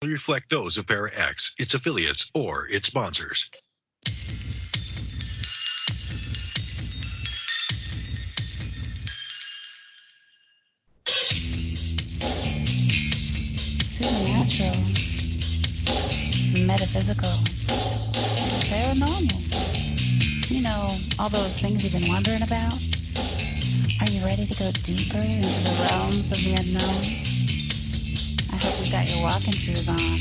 reflect those of Para X, its affiliates, or its sponsors. Supernatural, metaphysical, paranormal. You know, all those things you've been wondering about? Are you ready to go deeper into the realms of the unknown? I hope you've got your walking shoes on,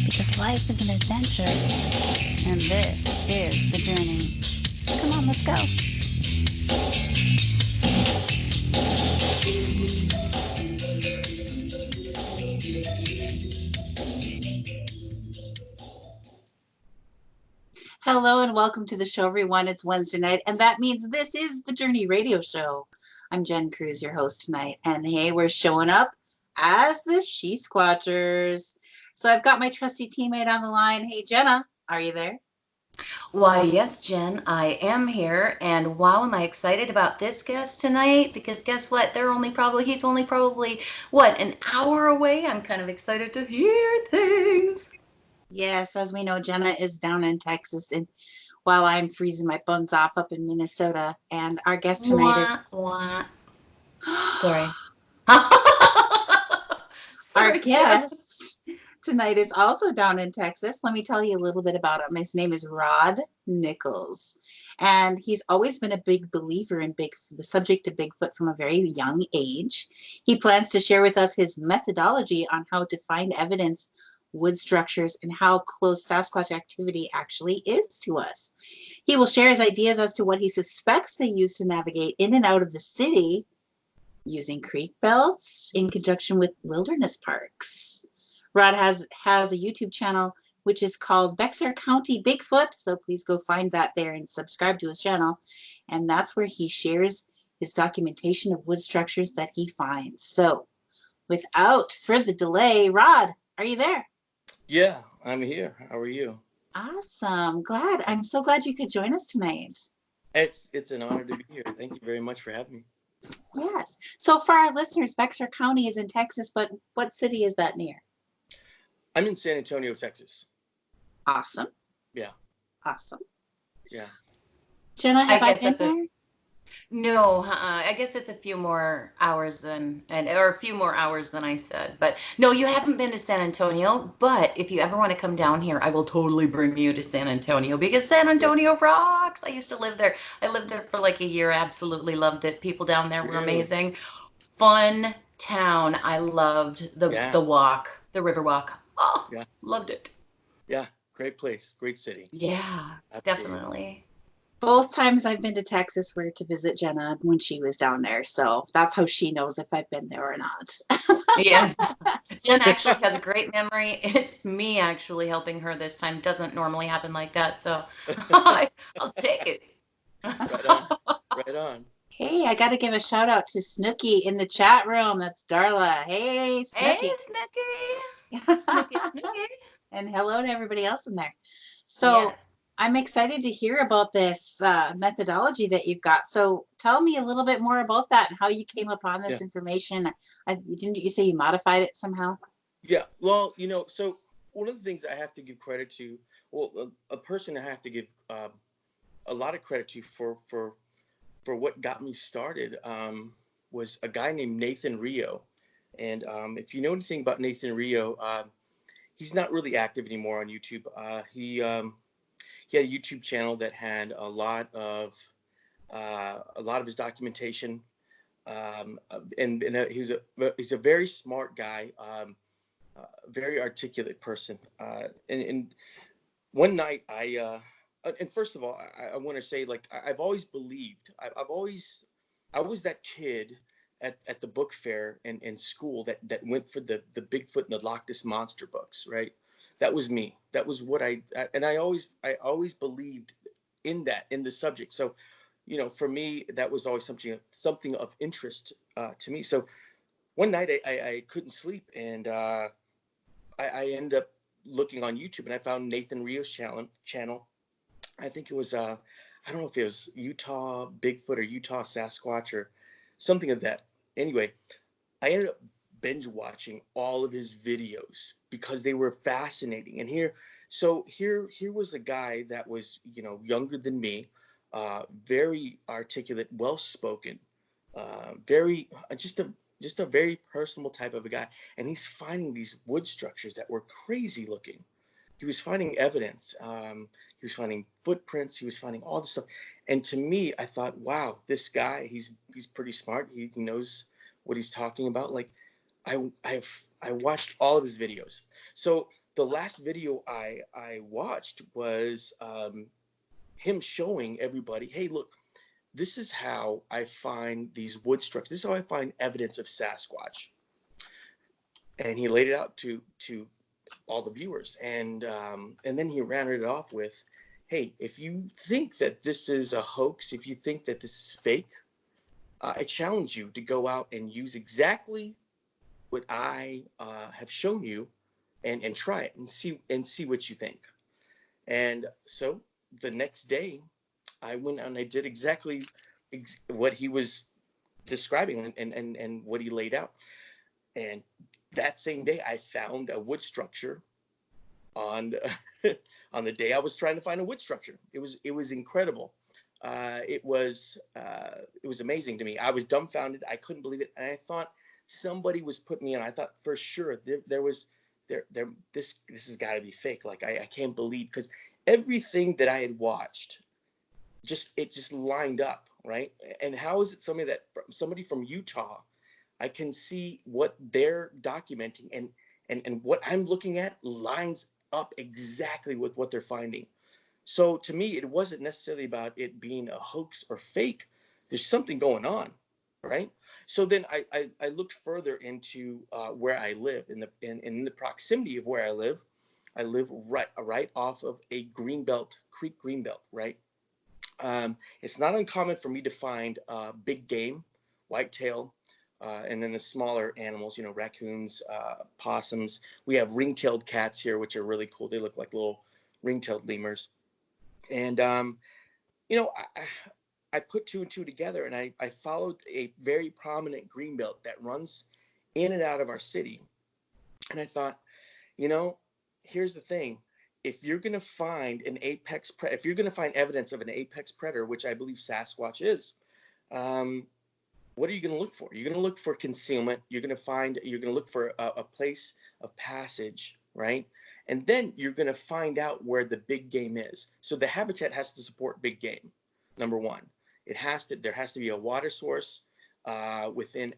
because life is an adventure, and this is the journey. Come on, let's go. Hello and welcome to the show, everyone. It's Wednesday night, and that means this is the Journey Radio Show. I'm Jen Cruz, your host tonight, and hey, we're showing up as the She-Squatchers. So I've got my trusty teammate on the line. Hey, Jenna, are you there? Why, yes, Jen, I am here. And wow, am I excited about this guest tonight? Because guess what? He's only probably, what, an hour away? I'm kind of excited to hear things. Yes, as we know, Jenna is down in Texas, and while I'm freezing my buns off up in Minnesota, and our guest tonight is Wah, wah. Sorry. our Sorry, Jen. guest tonight is also down in Texas. Let me tell you a little bit about him. His name is Rod Nichols, and he's always been a big believer in the subject of Bigfoot from a very young age. He plans to share with us his methodology on how to find evidence, wood structures, and how close Sasquatch activity actually is to us. He will share his ideas as to what he suspects they use to navigate in and out of the city using creek belts in conjunction with wilderness parks. Rod has a YouTube channel which is called Bexar County Bigfoot, so please go find that there and subscribe to his channel. And that's where he shares his documentation of wood structures that he finds. So without further delay, Rod, are you there? Yeah, I'm here. How are you? Awesome. I'm so glad you could join us tonight. It's an honor to be here. Thank you very much for having me. Yes. So for our listeners, Bexar County is in Texas, but what city is that near? I'm in San Antonio, Texas. Awesome. Yeah. Awesome. Yeah. Jenna, have I guess been that's a there? No, I guess it's a few more hours or a few more hours than I said. But no, you haven't been to San Antonio. But if you ever want to come down here, I will totally bring you to San Antonio because San Yeah. Antonio rocks. I used to live there. I lived there for like a year. Absolutely loved it. People down there were Really? amazing. Fun town. I loved Yeah. the walk, the river walk. Oh, Yeah. loved it. Yeah. Great place. Great city. Yeah, Absolutely. definitely. Both times I've been to Texas were to visit Jenna when she was down there. So that's how she knows if I've been there or not. Yes. Jen actually has a great memory. It's me actually helping her this time. Doesn't normally happen like that, so I'll take it. Right on. Right on. Hey, I got to give a shout out to Snooky in the chat room. That's Darla. Hey, Hey, Snooky. Snooky. Snooky, Snooky. And hello to everybody else in there. So Yes. I'm excited to hear about this methodology that you've got. So tell me a little bit more about that and how you came upon Yeah. this information. Didn't you say you modified it somehow? Yeah. Well, so one of the things I have to give credit to, well, a person I have to give a lot of credit to for what got me started was a guy named Nathan Rio. And if you know anything about Nathan Rio, he's not really active anymore on YouTube. He had a YouTube channel that had a lot of his documentation, and he's a very smart guy, very articulate person. And one night and first of all, I want to say, like, I've always believed, I was that kid at the book fair and in school that went for the Bigfoot and the Loch Ness Monster books, right? That was me. That was what and I always believed in the subject. So, for me, that was always something of interest to me. So one night I couldn't sleep, and I ended up looking on YouTube, and I found Nathan Rio's channel. I think it was I don't know if it was Utah Bigfoot or Utah Sasquatch or something of that. Anyway, I ended up binge watching all of his videos, because they were fascinating. And here was a guy that was, younger than me, very articulate, well spoken, very just a very personable type of a guy. And he's finding these wood structures that were crazy looking. He was finding evidence. He was finding footprints. He was finding all this stuff. And to me, I thought, wow, this guy, he's pretty smart. He knows what he's talking about. Like, I watched all of his videos. So the last video I watched was him showing everybody, hey, look, this is how I find these wood structures. This is how I find evidence of Sasquatch. And he laid it out to all the viewers, and then he rounded it off with, hey, if you think that this is a hoax, if you think that this is fake, I challenge you to go out and use exactly what I have shown you, and try it and see what you think. And so the next day, I went and I did exactly what he was describing and what he laid out. And that same day, I found a wood structure on on the day I was trying to find a wood structure. It was incredible. It was amazing to me. I was dumbfounded. I couldn't believe it, and I thought somebody was putting me on. I thought for sure this has got to be fake. Like I can't believe, because everything that I had watched just lined up, right? And how is it somebody from Utah, I can see what they're documenting and what I'm looking at lines up exactly with what they're finding. So to me, it wasn't necessarily about it being a hoax or fake. There's something going on, right? So then I looked further into where I live, in the proximity of where I live. I live right off of a creek greenbelt, right? It's not uncommon for me to find big game, whitetail, and then the smaller animals, raccoons, possums. We have ring-tailed cats here, which are really cool. They look like little ring-tailed lemurs. And, I put two and two together, and I followed a very prominent greenbelt that runs in and out of our city. And I thought, here's the thing. If you're going to find if you're going to find evidence of an apex predator, which I believe Sasquatch is, what are you going to look for? You're going to look for concealment. You're going to look for a place of passage, right? And then you're going to find out where the big game is. So the habitat has to support big game, number one. There has to be a water source within,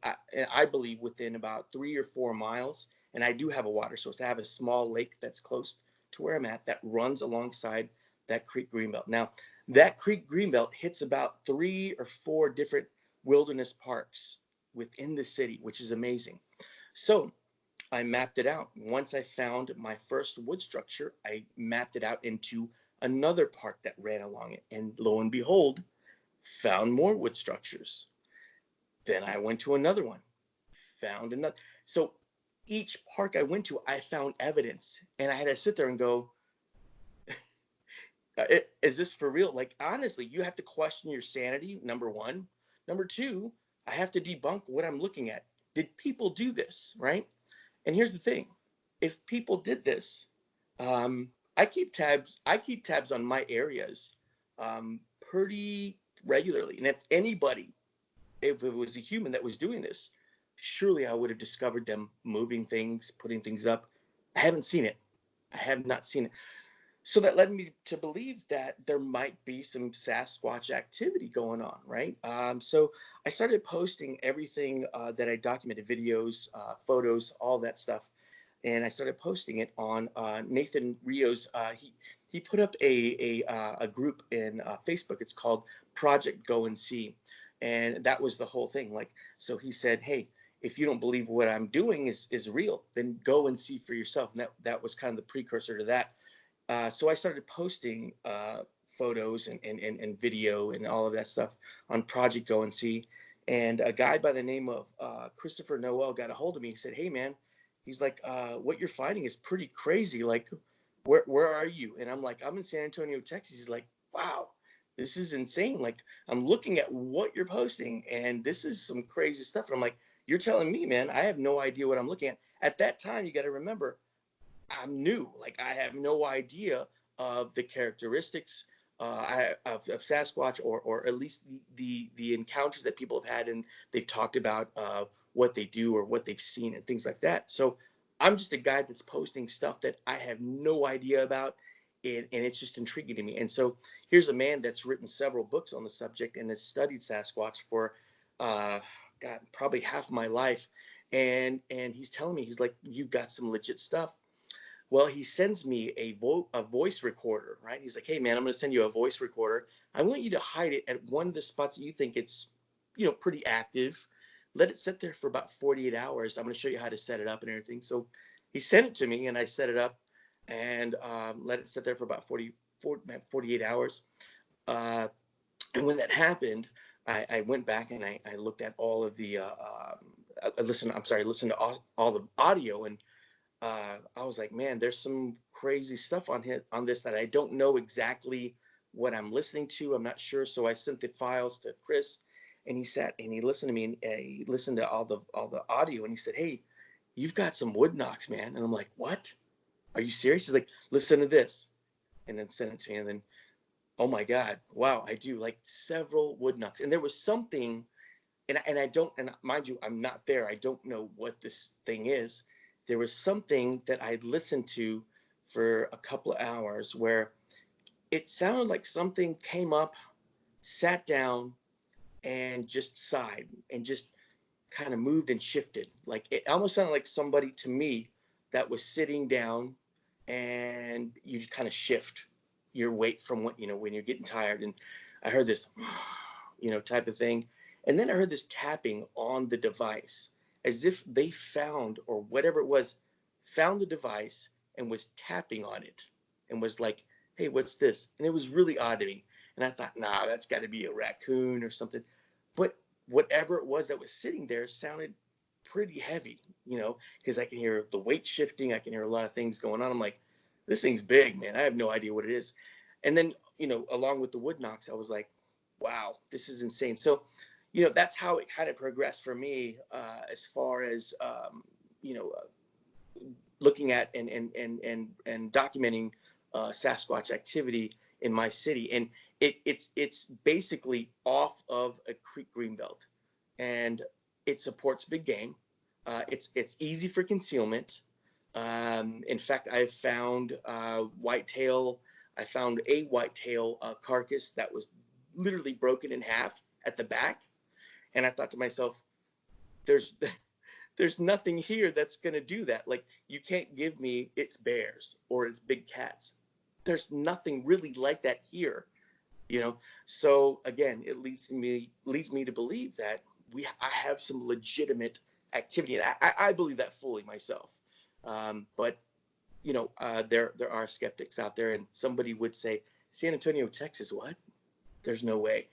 I believe, within about 3 or 4 miles. And I do have a water source. I have a small lake that's close to where I'm at that runs alongside that creek greenbelt. Now, that creek greenbelt hits about 3 or 4 different wilderness parks within the city, which is amazing. So I mapped it out. Once I found my first wood structure, I mapped it out into another park that ran along it. And lo and behold, found more wood structures. Then I went to another one, found another. So each park I went to, I found evidence, and I had to sit there and go, is this for real? Like, honestly, you have to question your sanity, number one. Number two, I have to debunk what I'm looking at. Did people do this, right? And here's the thing. If people did this, I keep tabs on my areas pretty regularly. And if it was a human that was doing this, surely I would have discovered them moving things, putting things up. I haven't seen it. I have not seen it. So that led me to believe that there might be some Sasquatch activity going on, right? So I started posting everything that I documented, videos, photos, all that stuff. And I started posting it on Nathan Rio's. He put up a group in Facebook. It's called Project Go and See. And that was the whole thing. Like, so he said, hey, if you don't believe what I'm doing is real, then go and see for yourself. And that was kind of the precursor to that. So I started posting photos and video and all of that stuff on Project Go and See. And a guy by the name of Christopher Noel got a hold of me. He said, hey, man, he's like, what you're finding is pretty crazy. Like, where are you? And I'm like, I'm in San Antonio, Texas. He's like, wow, this is insane. Like, I'm looking at what you're posting, and this is some crazy stuff. And I'm like, you're telling me, man, I have no idea what I'm looking at. At that time, you got to remember, I'm new. Like I have no idea of the characteristics of Sasquatch, or at least the encounters that people have had, and they've talked about what they do or what they've seen and things like that. So I'm just a guy that's posting stuff that I have no idea about, and it's just intriguing to me. And so here's a man that's written several books on the subject and has studied Sasquatch for uh, God, probably half my life, and he's telling me, he's like, you've got some legit stuff. Well, he sends me a voice recorder, right? He's like, hey man, I'm going to send you a voice recorder. I want you to hide it at one of the spots that you think it's, pretty active. Let it sit there for about 48 hours. I'm going to show you how to set it up and everything. So he sent it to me, and I set it up and let it sit there for about 48 hours. And when that happened, I went back and I looked at all of the, listened to all the audio, and I was like, man, there's some crazy stuff on this that I don't know exactly what I'm listening to. I'm not sure. So I sent the files to Chris, and he sat and he listened to me, and he listened to all the audio, and he said, hey, you've got some wood knocks, man. And I'm like, what? Are you serious? He's like, listen to this, and then sent it to me, and then, oh my God, wow, I do, like several wood knocks, and there was something, and I don't, and mind you, I'm not there. I don't know what this thing is. There was something that I'd listened to for a couple of hours where it sounded like something came up, sat down, and just sighed and just kind of moved and shifted. Like it almost sounded like somebody to me that was sitting down, and you kind of shift your weight from what, when you're getting tired. And I heard this, type of thing. And then I heard this tapping on the device, as if they found, or whatever it was, found the device and was tapping on it and was like, hey, what's this? And it was really odd to me. And I thought, nah, that's got to be a raccoon or something. But whatever it was that was sitting there sounded pretty heavy, because I can hear the weight shifting. I can hear a lot of things going on. I'm like, this thing's big, man. I have no idea what it is. And then, along with the wood knocks, I was like, wow, this is insane. So, that's how it kind of progressed for me, as far as, looking at and documenting Sasquatch activity in my city. And it's basically off of a creek greenbelt, and it supports big game. It's easy for concealment. In fact, I've found whitetail. I found a whitetail carcass that was literally broken in half at the back, and I thought to myself, there's there's nothing here that's going to do that. Like, you can't give me it's bears or it's big cats. There's nothing really like that here, So again, it leads me to believe that I have some legitimate activity, and I believe that fully myself. But there are skeptics out there, and somebody would say, San Antonio, Texas, what? There's no way.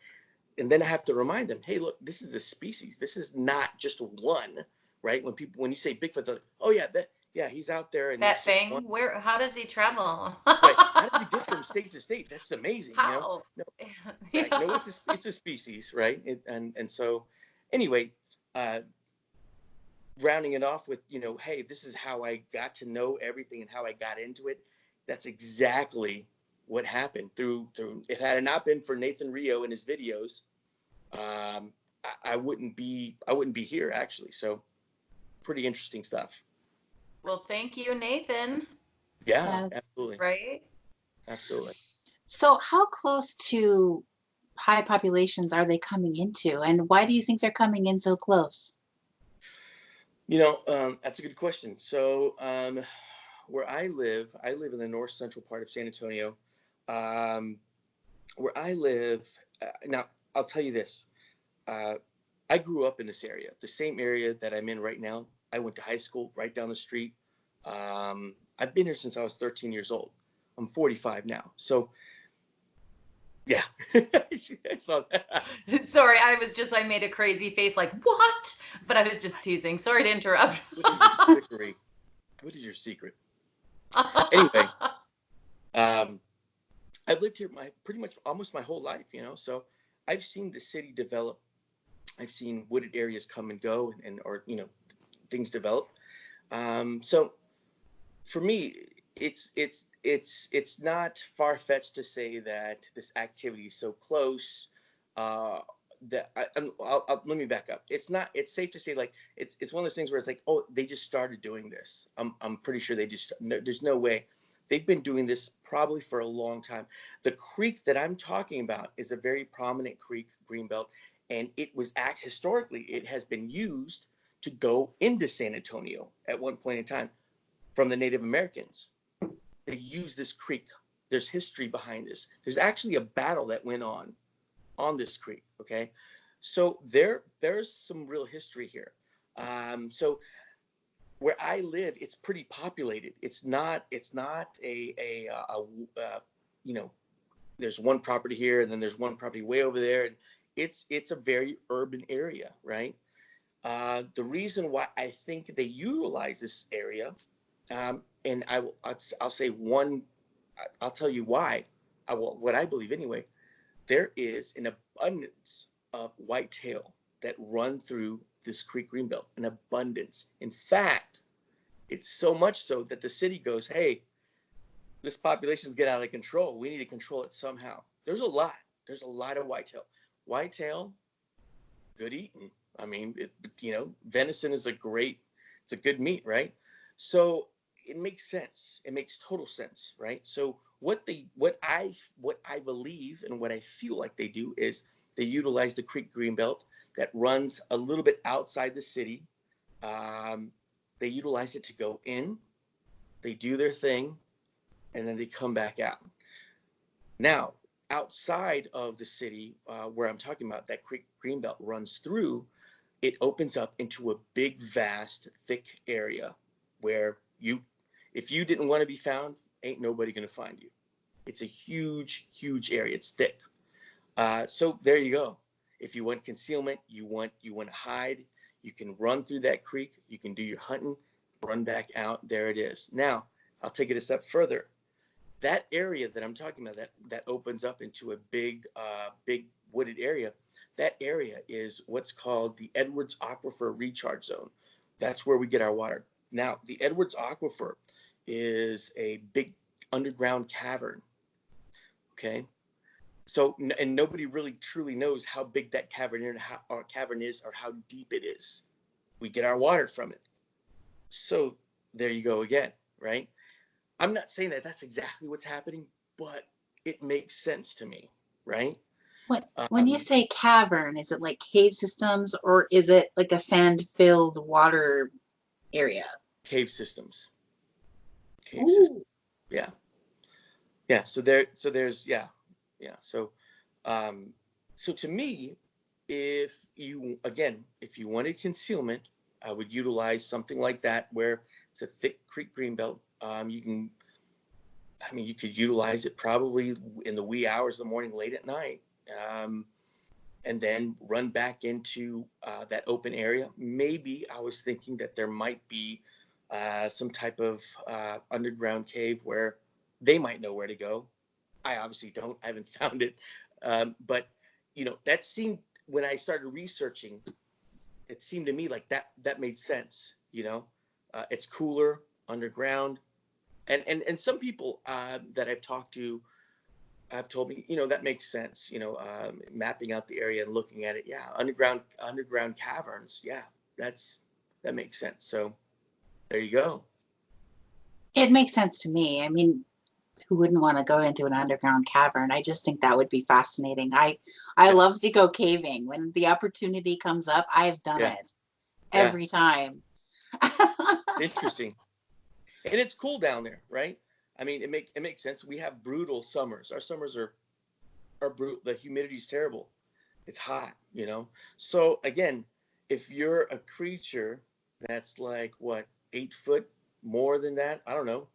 And then I have to remind them, hey, look, this is a species. This is not just one, right? When you say Bigfoot, they're like, oh yeah, he's out there, and That thing, how does he travel? Right? How does he get from state to state? That's amazing. How? No, right? No, it's a species, right? And so, anyway, rounding it off with, hey, this is how I got to know everything and how I got into it. That's exactly what happened. Through if it had not been for Nathan Rio and his videos, I wouldn't be here, actually. So pretty interesting stuff. Well, thank you, Nathan. Yeah, Yes. absolutely. Right? Absolutely. So, how close to high populations are they coming into, and why do you think they're coming in so close? That's a good question. So, where I live in the north central part of San Antonio. Where I live, now I'll tell you this. I grew up in this area, the same area that I'm in right now. I went to high school right down the street. I've been here since I was 13 years old. I'm 45 now. So, yeah. I saw that. Sorry, I made a crazy face like, what? But I was just teasing. Sorry to interrupt. What is this trickery? What is your secret? Anyway, I've lived here pretty much almost my whole life, so I've seen the city develop. I've seen wooded areas come and go, or things develop. So for me, it's not far-fetched to say that this activity is so close. Uh, Let me back up. It's not. It's safe to say, like, it's one of those things where it's like, oh, they just started doing this. I'm pretty sure they just. No, there's no way. They've been doing this probably for a long time. The creek that I'm talking about is a very prominent creek, Greenbelt, and it was historically it has been used to go into San Antonio at one point in time from the Native Americans. They used this creek. There's history behind this. There's actually a battle that went on this creek. Okay, so there's some real history here. So where I live, it's pretty populated. It's not you know, there's one property here and then there's one property way over there, and it's a very urban area, right? The reason why I think they utilize this area, and I'll say one, I'll tell you why. What I believe anyway. There is an abundance of whitetail that run through this creek greenbelt. An abundance. In fact, it's so much so that the city goes, "Hey, this population's getting out of control. We need to control it somehow." There's a lot. There's a lot of whitetail. Whitetail, good eating. I mean, venison is it's a good meat, right? So it makes sense. It makes total sense, right? So what I believe and what I feel like they do is they utilize the creek greenbelt that runs a little bit outside the city. They utilize it to go in. They do their thing, and then they come back out. Now, outside of the city, where I'm talking about, that creek greenbelt runs through, it opens up into a big, vast, thick area where if you didn't want to be found, ain't nobody going to find you. It's a huge, huge area. It's thick. So there you go. If you want concealment, you want to hide, you can run through that creek. You can do your hunting, run back out. There it is. Now, I'll take it a step further. That area that I'm talking about, that opens up into a big wooded area, that area is what's called the Edwards Aquifer Recharge Zone. That's where we get our water. Now, the Edwards Aquifer is a big underground cavern. Okay. So, and nobody really truly knows how big that cavern is or how deep it is. We get our water from it. So there you go again, right? I'm not saying that that's exactly what's happening, but it makes sense to me, right? When you say cavern, is it like cave systems or is it like a sand-filled water area? Cave systems. Cave systems. Yeah. Yeah. So there's yeah. So to me, if you wanted concealment, I would utilize something like that where it's a thick creek greenbelt. You could utilize it probably in the wee hours of the morning, late at night, and then run back into that open area. Maybe I was thinking that there might be some type of underground cave where they might know where to go. I obviously don't. I haven't found it. But that seemed, when I started researching, it seemed to me like that made sense. It's cooler underground, and some people that I've talked to have told me, that makes sense. Mapping out the area and looking at it, yeah, underground caverns, yeah, that makes sense. So there you go. It makes sense to me. I mean, who wouldn't want to go into an underground cavern? I just think that would be fascinating. I love to go caving. When the opportunity comes up, I've done it every time. Interesting. And it's cool down there, right? I mean, it makes sense. We have brutal summers. Our summers are brutal. The humidity's terrible. It's hot, So again, if you're a creature that's like 8 foot, more than that, I don't know,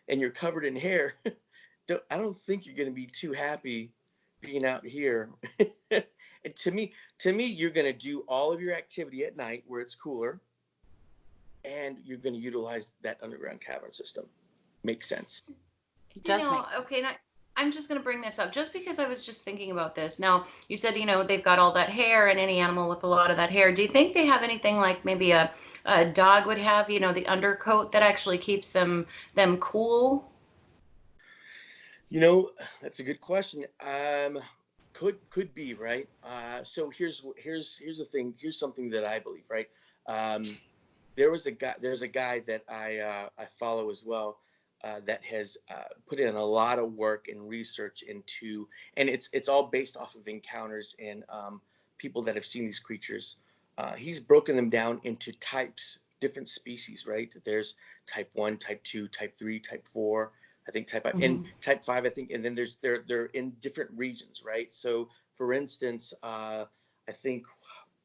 and you're covered in hair, I don't think you're going to be too happy being out here. And to me, you're going to do all of your activity at night where it's cooler, and you're going to utilize that underground cavern system. Makes sense. It does make sense. Okay, now I'm just going to bring this up just because I was just thinking about this. Now, you said, they've got all that hair, and any animal with a lot of that hair. Do you think they have anything like maybe a a dog would have, the undercoat that actually keeps them cool? That's a good question. Could be, right. So here's the thing. Here's something that I believe, right. Um, there's a guy that I follow as well, that has put in a lot of work and research into, and it's all based off of encounters and people that have seen these creatures. He's broken them down into types, different species, right? There's type 1, type 2, type 3, type 4, I think type 5, and Hmm. type 5, I think, and then they're in different regions, right? So for instance, I think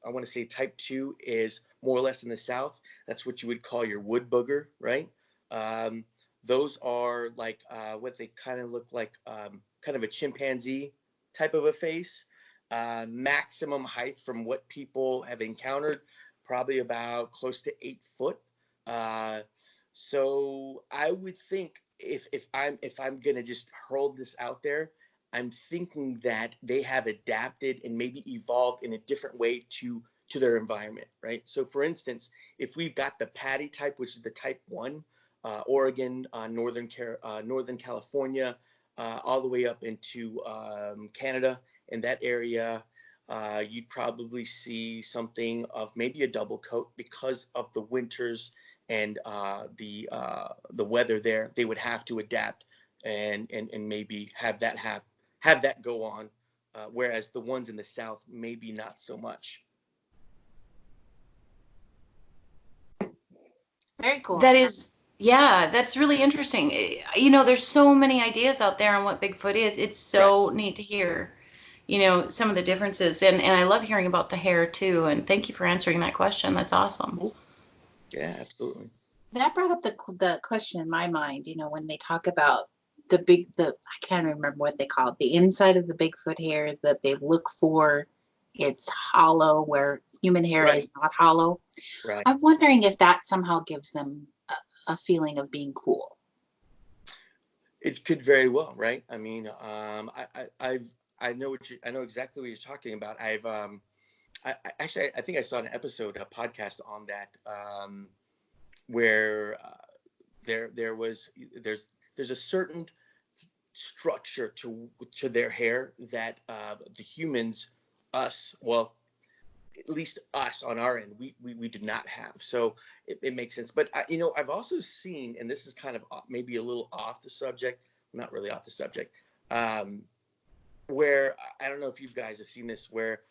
I want to say type 2 is more or less in the south. That's what you would call your wood booger, right? Um, those are like what they kind of look like, kind of a chimpanzee type of a face. Maximum height from what people have encountered, probably about close to 8 foot. Uh, so I would think, if I'm gonna just hurl this out there, I'm thinking that they have adapted and maybe evolved in a different way to their environment, right? So for instance, if we've got the patty type, which is the type 1, Oregon, Northern California, all the way up into Canada, in that area, you'd probably see something of maybe a double coat because of the winters and the weather there. They would have to adapt and maybe have that go on, whereas the ones in the south maybe not so much. Very cool. That is, yeah, that's really interesting. There's so many ideas out there on what Bigfoot is. It's Right. so neat to hear, some of the differences. And I love hearing about the hair too. And thank you for answering that question. That's awesome. Cool. Yeah, absolutely. That brought up the question in my mind, when they talk about the I can't remember what they call it, the inside of the Bigfoot hair that they look for, it's hollow where human hair Right. is not hollow. Right. I'm wondering if that somehow gives them a feeling of being cool. It could very well, right? I mean, I know exactly what you're talking about. Actually, I think I saw an episode, a podcast on that, where there's a certain structure to their hair that the humans, us, well, at least us on our end, we do not have. So it makes sense. But I've also seen, and this is kind of maybe a little off the subject, not really off the subject, um, where I don't know if you guys have seen this, where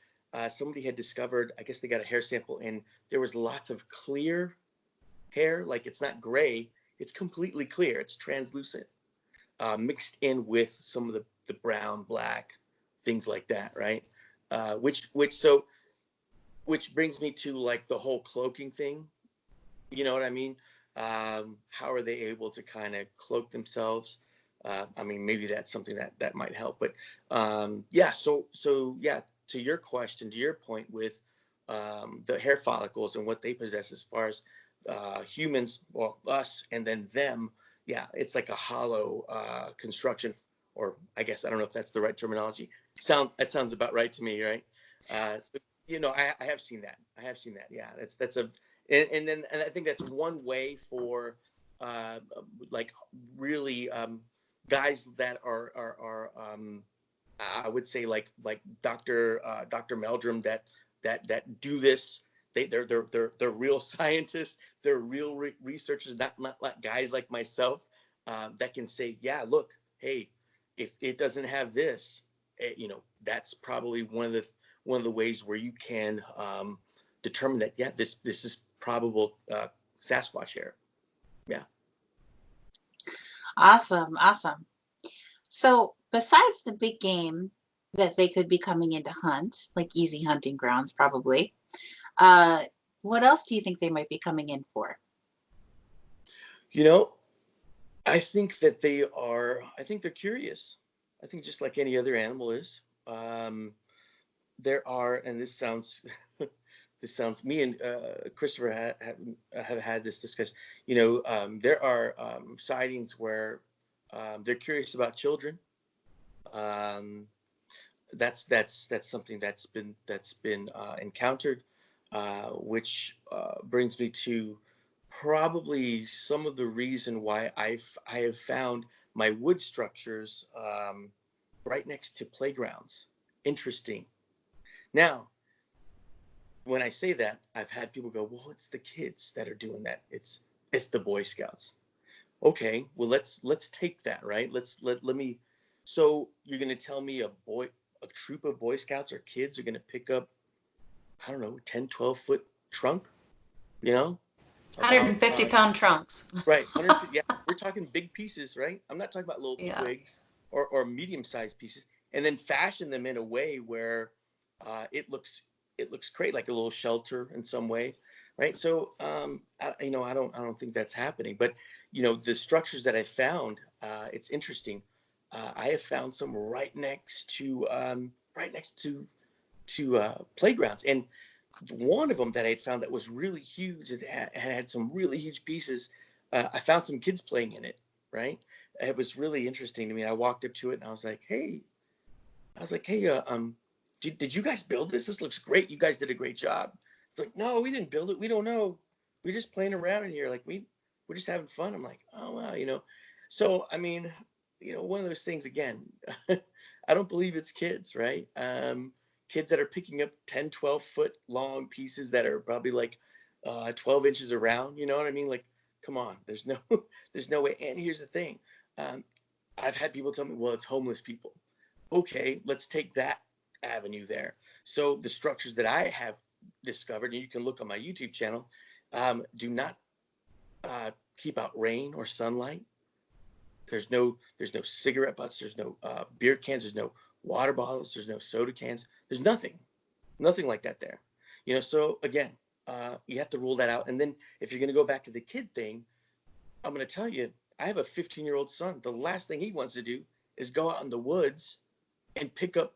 somebody had discovered, I guess they got a hair sample, and there was lots of clear hair, like it's not gray, it's completely clear, it's translucent, mixed in with some of the brown, black, things like that, right? Which brings me to like the whole cloaking thing. You know what I mean? How are they able to kind of cloak themselves? I mean, maybe that's something that might help. But yeah, so yeah, to your question, to your point with the hair follicles and what they possess as far as humans, well, us, and then them. Yeah, it's like a hollow construction, or I guess I don't know if that's the right terminology. That sounds about right to me, right? So, I have seen that. I have seen that. Yeah, that's a and I think that's one way for uh, like really guys that are I would say like Dr. Meldrum that do this. They're real scientists. They're real researchers, not like guys like myself that can say, yeah, look, hey, if it doesn't have this, that's probably one of the ways where you can determine that, yeah, this is probable Sasquatch hair. Yeah. Awesome, awesome. So besides the big game that they could be coming in to hunt, like easy hunting grounds probably, uh, what else do you think they might be coming in for? You know, I think that I think they're curious. I think just like any other animal is. There are, and me and Christopher have had this discussion. There are sightings where they're curious about children. Um, that's something that's been encountered. which brings me to probably some of the reason why I have found my wood structures right next to playgrounds. Interesting. Now, when I say that, I've had people go, "Well, it's the kids that are doing that. It's the Boy Scouts." Okay, well let's take that, right? Let me. So you're gonna tell me a troop of Boy Scouts or kids are gonna pick up, I don't know, 10, 12-foot trunk, you know, about 150-pound trunks. right, 150. Yeah, we're talking big pieces, right? I'm not talking about little Yeah. twigs or medium-sized pieces, and then fashion them in a way where it looks great, like a little shelter in some way, right? So, I don't think that's happening. But the structures that I found, it's interesting. I have found some right next to playgrounds, and one of them that I had found that was really huge, it had some really huge pieces. I found some kids playing in it, right? It was really interesting to me. I walked up to it and I was like, hey, did you guys build this? This looks great. You guys did a great job. It's like, no, we didn't build it. We don't know. We're just playing around in here. Like we're just having fun. I'm like, oh wow. So I mean, one of those things again. I don't believe it's kids, right? Kids that are picking up 10, 12-foot long pieces that are probably like 12 inches around. You know what I mean? Like, come on. There's no, there's no way. And here's the thing. Um, I've had people tell me, well, it's homeless people. Okay, let's take that avenue there. So the structures that I have discovered, and you can look on my YouTube channel, do not keep out rain or sunlight. There's no cigarette butts. There's no beer cans. There's no water bottles. There's no soda cans. There's nothing like that there. So again, you have to rule that out. And then if you're going to go back to the kid thing, I'm going to tell you, I have a 15-year-old son. The last thing he wants to do is go out in the woods and pick up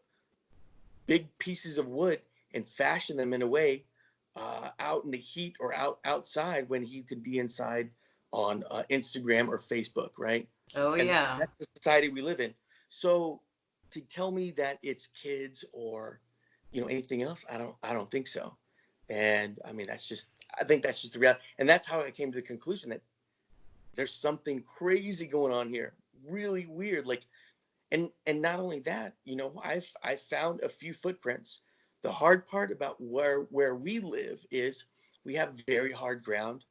big pieces of wood and fashion them in a way out in the heat or outside when he could be inside on Instagram or Facebook, right? Oh And yeah. that's the society we live in. So to tell me that it's kids or anything else, I don't think so. And I mean, I think that's just the reality. And that's how I came to the conclusion that there's something crazy going on here, really weird. Like, and not only that, I've found a few footprints. The hard part about where we live is we have very hard ground.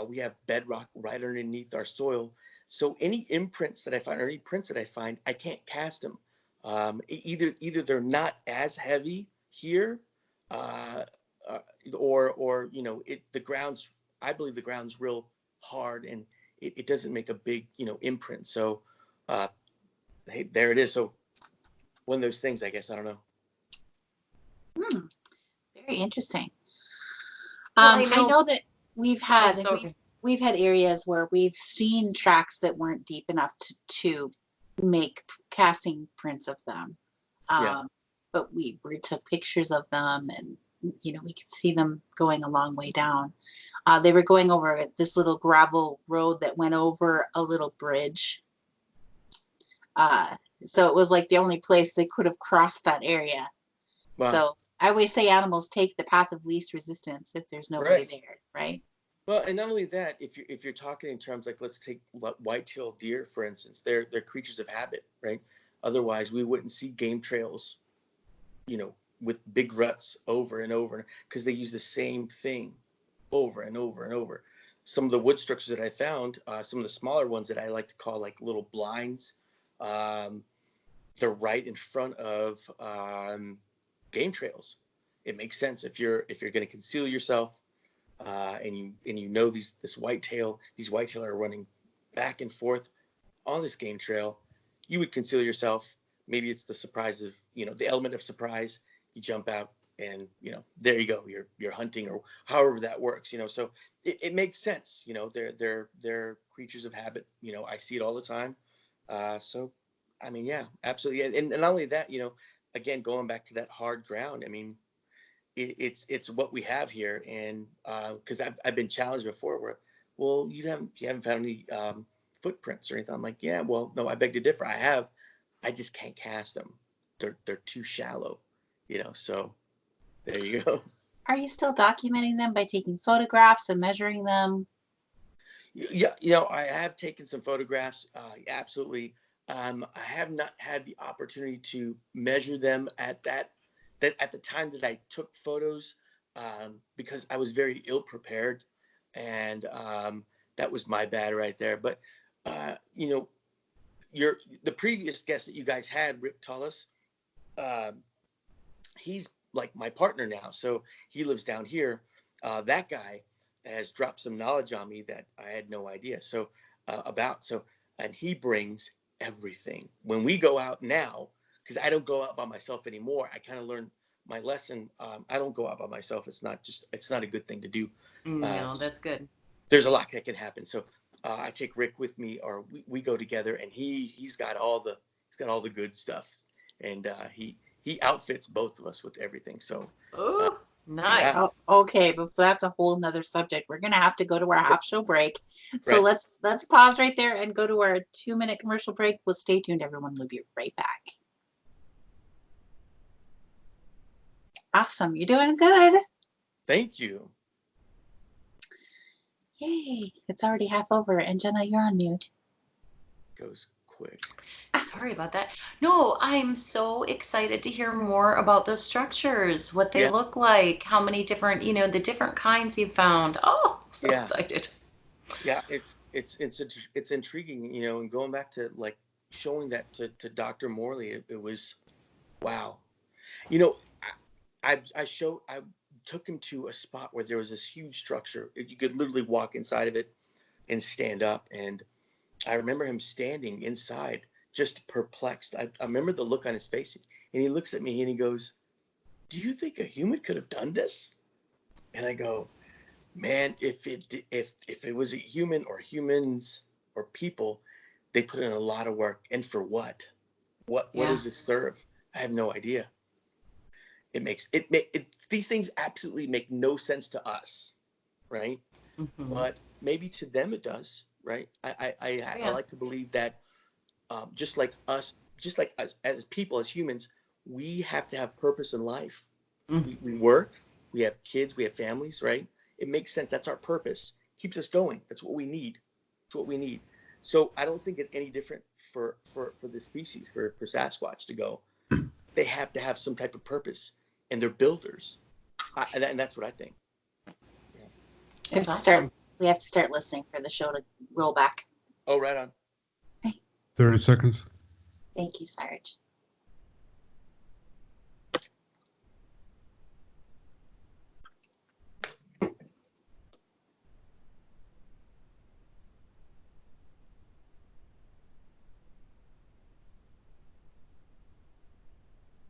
We have bedrock right underneath our soil. So any imprints that I find or any prints that I find, I can't cast them. Either they're not as heavy here, uh, uh, or the ground's. I believe the ground's real hard and it doesn't make a big imprint. So hey, there it is. So one of those things, I guess. I don't know. Very interesting. Well, I know that we've had sorry. we've had areas where we've seen tracks that weren't deep enough to make casting prints of them. Yeah. But we took pictures of them and we could see them going a long way down. They were going over this little gravel road that went over a little bridge. So it was like the only place they could have crossed that area. Wow. So I always say animals take the path of least resistance if there's nobody there, right? Well, and not only that, if you're talking in terms like, let's take white-tailed deer, for instance, they're creatures of habit, right? Otherwise, we wouldn't see game trails, with big ruts over and over, because they use the same thing over and over and over. Some of the wood structures that I found, some of the smaller ones that I like to call like little blinds, they're right in front of game trails. It makes sense if you're going to conceal yourself, and these whitetail are running back and forth on this game trail. You would conceal yourself. Maybe it's the surprise of the element of surprise. You jump out and there you go. You're hunting or however that works. So it makes sense. They're creatures of habit. I see it all the time. So I mean, yeah, absolutely. And not only that, again, going back to that hard ground, I mean, it's what we have here. And because I've been challenged before where, well, you haven't found any footprints or anything. I'm like, yeah, well, no, I beg to differ. I just can't cast them. They're too shallow, so there you go. Are you still documenting them by taking photographs and measuring them? Yeah, I have taken some photographs. Absolutely. I have not had the opportunity to measure them that at the time that I took photos, because I was very ill prepared, and that was my bad right there. But you know, the previous guest that you guys had, Rick Tullis, um, he's like my partner now, so he lives down here. That guy has dropped some knowledge on me that I had no idea. And he brings everything when we go out now, because I don't go out by myself anymore. I kind of learned my lesson. I don't go out by myself. It's not a good thing to do. No, that's good. There's a lot that can happen. So I take Rick with me, or we go together, and he's got all the good stuff, and he outfits both of us with everything. So Oh, yeah, nice. Oh, okay, but that's a whole nother subject. We're gonna have to go to our half show break. So right. let's pause right there and go to our 2-minute commercial break. Well, stay tuned, everyone. We'll be right back. Awesome. You're doing good. Thank you. Yay. It's already half over. And Jenna, you're on mute. Goes quick. Sorry about that. No, I'm so excited to hear more about those structures, what they Yeah, look like, how many different, the different kinds you found. Oh, so yeah, excited. yeah. It's intriguing, and going back to like showing that to Dr. Morley, it was wow. You know, I took him to a spot where there was this huge structure. You could literally walk inside of it and stand up. And I remember him standing inside, just perplexed. I remember the look on his face, and he looks at me and he goes, "Do you think a human could have done this?" And I go, "Man, if it was a human or humans or people, they put in a lot of work, and for what? What Yeah. does this serve? I have no idea." These things absolutely make no sense to us, right? Hmm. But maybe to them it does, right? I Yeah. like to believe that, just like us as people, as humans, we have to have purpose in life. Mm. We work, we have kids, we have families, right? It makes sense. That's our purpose. Keeps us going. That's what we need. That's what we need. So I don't think it's any different for the species, for Sasquatch to go. They have to have some type of purpose, and they're builders. And that's what I think. Yeah. We have That's to start. awesome. We have to start listening for the show to roll back. Oh, right on. 30 seconds. Thank you, Sarge.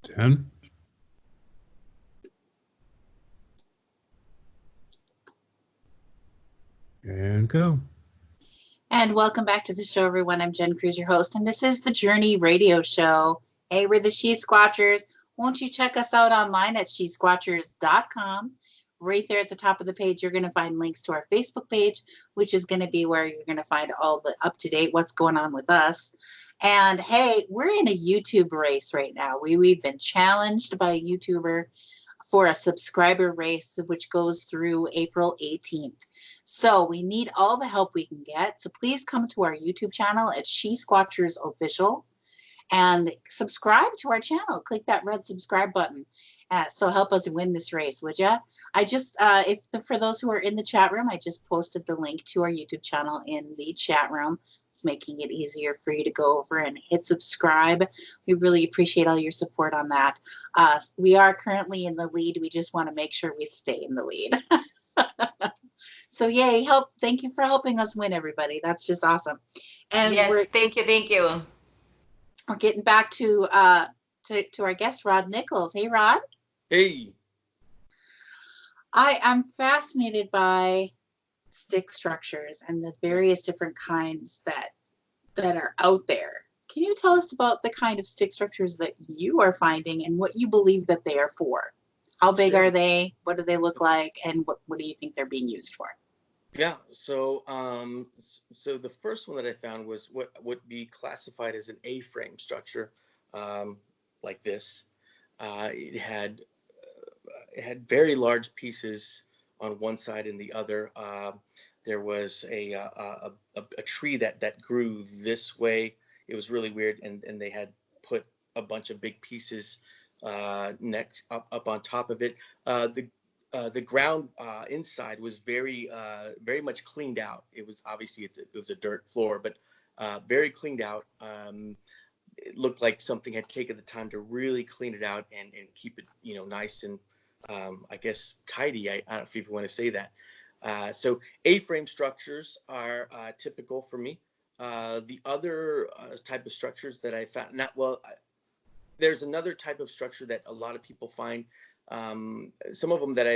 Ten. And go. And welcome back to the show, everyone. I'm Jen Cruz, your host, and this is the Journey Radio Show. Hey, we're the She-Squatchers. Won't you check us out online at SheSquatchers.com? Right there at the top of the page, you're going to find links to our Facebook page, which is going to be where you're going to find all the up-to-date what's going on with us. And hey, we're in a YouTube race right now. We've been challenged by a YouTuber for a subscriber race, which goes through April 18th. So we need all the help we can get. So please come to our YouTube channel at She-Squatchers Official and subscribe to our channel. Click that red subscribe button. So help us win this race, would you? For those who are in the chat room, I just posted the link to our YouTube channel in the chat room. It's making it easier for you to go over and hit subscribe. We really appreciate all your support on that. We are currently in the lead. We just want to make sure we stay in the lead. So yay, thank you for helping us win, everybody. That's just awesome. And Yes, thank you, thank you. we're getting back to our guest, Rod Nichols. Hey, Rod. Hey. I'm fascinated by stick structures and the various different kinds that are out there. Can you tell us about the kind of stick structures that you are finding and what you believe that they are for? How big Sure. are they? What do they look like? And what do you think they're being used for? Yeah. So the first one that I found was what would be classified as an A-frame structure, like this. It had it had very large pieces on one side and the other. There was a tree that grew this way. It was really weird, and they had put a bunch of big pieces next up on top of it. The ground inside was very much cleaned out. It was obviously it was a dirt floor, but very cleaned out. It looked like something had taken the time to really clean it out and keep it, nice and I guess tidy. I don't know if you want to say that. So A-frame structures are typical for me. The other type of structures that I found, there's another type of structure that a lot of people find. Some of them that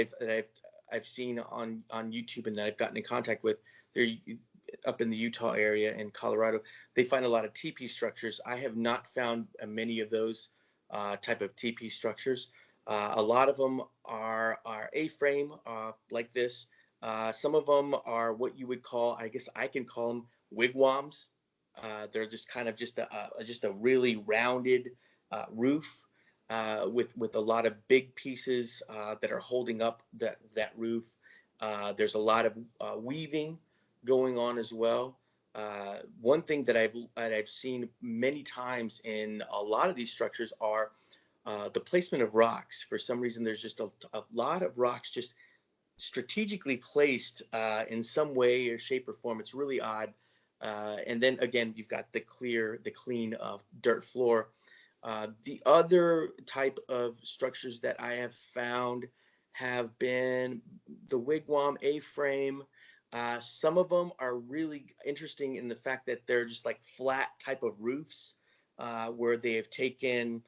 I've seen on YouTube and that I've gotten in contact with. They're up in the Utah area and Colorado. They find a lot of teepee structures. I have not found many of those type of teepee structures. A lot of them are A-frame like this. Some of them are what you would call, I guess I can call them wigwams. They're just kind of just a really rounded roof with a lot of big pieces that are holding up that roof. There's a lot of weaving going on as well. One thing that I've seen many times in a lot of these structures are the placement of rocks. For some reason, there's just a lot of rocks just strategically placed in some way or shape or form. It's really odd. And then again, you've got the clean dirt floor. The other type of structures that I have found have been the wigwam A-frame. Some of them are really interesting in the fact that they're just like flat type of roofs where they have taken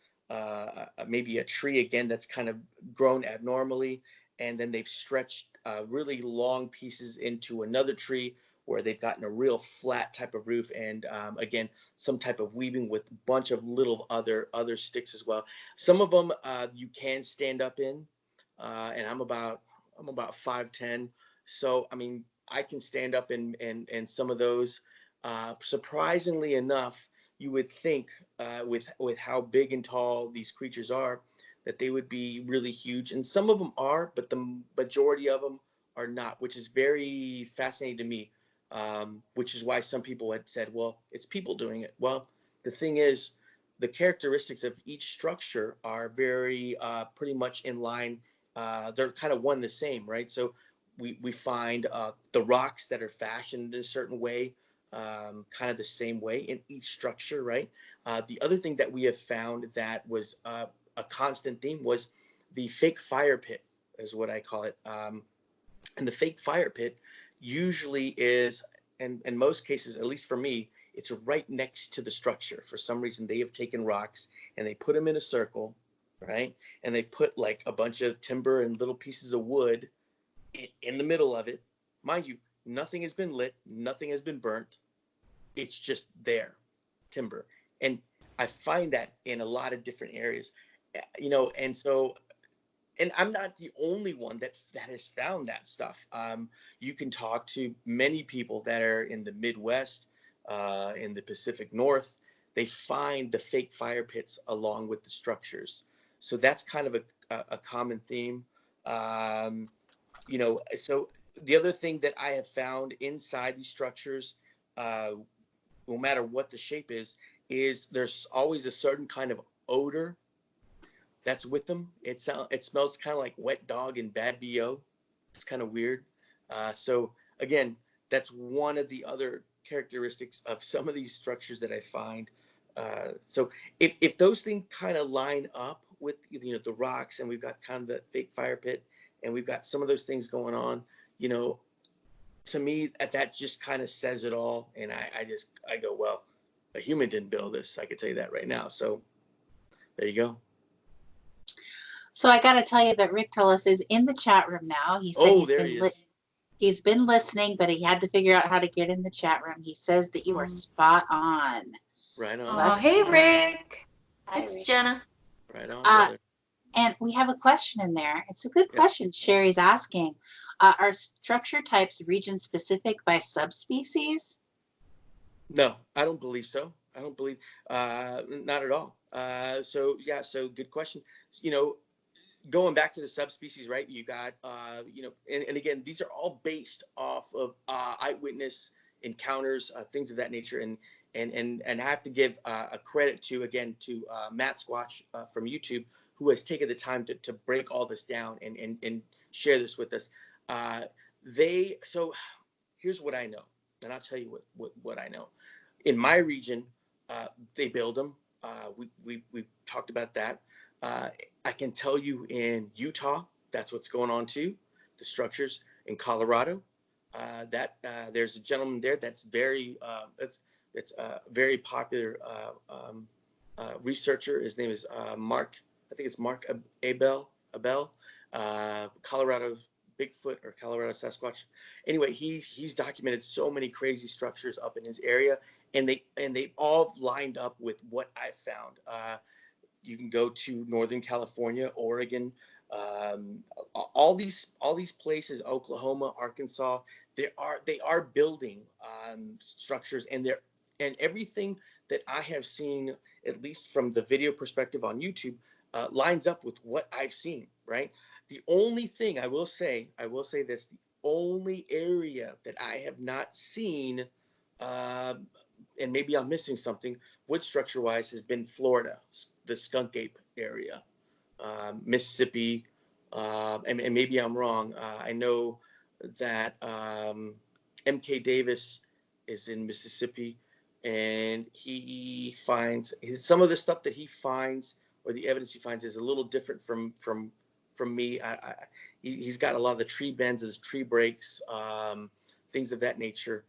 maybe a tree again that's kind of grown abnormally, and then they've stretched really long pieces into another tree where they've gotten a real flat type of roof, and again, some type of weaving with a bunch of little other sticks as well. Some of them you can stand up in, and I'm about 5'10", so I mean I can stand up in some of those. Surprisingly enough, you would think with how big and tall these creatures are that they would be really huge, and some of them are, but the majority of them are not, which is very fascinating to me. Which is why some people had said, well, it's people doing it. Well, the thing is, the characteristics of each structure are very pretty much in line. They're kind of one the same, right? So we find the rocks that are fashioned in a certain way, kind of the same way in each structure, right? The other thing that we have found that was a constant theme was the fake fire pit, is what I call it. And the fake fire pit usually is, and in most cases, at least for me, it's right next to the structure. For some reason, they have taken rocks and they put them in a circle, right? And they put like a bunch of timber and little pieces of wood in the middle of it. Mind you, nothing has been lit, nothing has been burnt. It's just there, timber. And I find that in a lot of different areas, and so, and I'm not the only one that has found that stuff. You can talk to many people that are in the Midwest, in the Pacific North. They find the fake fire pits along with the structures. So that's kind of a common theme. So the other thing that I have found inside these structures, no matter what the shape is there's always a certain kind of odor that's with them. It smells kind of like wet dog and bad BO. It's kind of weird. So again, that's one of the other characteristics of some of these structures that I find. So if those things kind of line up with the rocks, and we've got kind of the fake fire pit, and we've got some of those things going on, to me that just kind of says it all. And I go, well, a human didn't build this. I could tell you that right now. So there you go. So I got to tell you that Rick Tullis is in the chat room now. He said he's been listening, but he had to figure out how to get in the chat room. He says that you are spot on. Right on. Oh, hey, Rick. Hi, It's Rick. Jenna. Right on, brother. And we have a question in there. It's a good question. Sherry's asking, are structure types region specific by subspecies? No, I don't believe so. Not at all. So good question. going back to the subspecies, right? You got, and again, these are all based off of eyewitness encounters, things of that nature. And I have to give a credit to Matt Squatch from YouTube, who has taken the time to break all this down and share this with us. So here's what I know, and I'll tell you what I know. In my region, they build them. We talked about that. I can tell you in Utah, that's what's going on too. The structures in Colorado, there's a gentleman there that's very very popular researcher. His name is Mark. I think it's Mark Abel, Colorado Bigfoot or Colorado Sasquatch. Anyway, he's documented so many crazy structures up in his area, and they all lined up with what I found. You can go to Northern California, Oregon, all these places, Oklahoma, Arkansas. They are building structures, and everything that I have seen, at least from the video perspective on YouTube, lines up with what I've seen. Right. The only thing I will say this: the only area that I have not seen, and maybe I'm missing something, wood structure wise, has been Florida, the skunk ape area, Mississippi, and maybe I'm wrong. I know that M.K. Davis is in Mississippi, and he finds some of the stuff that he finds, or the evidence he finds, is a little different from me. He's got a lot of the tree bends and the tree breaks, things of that nature.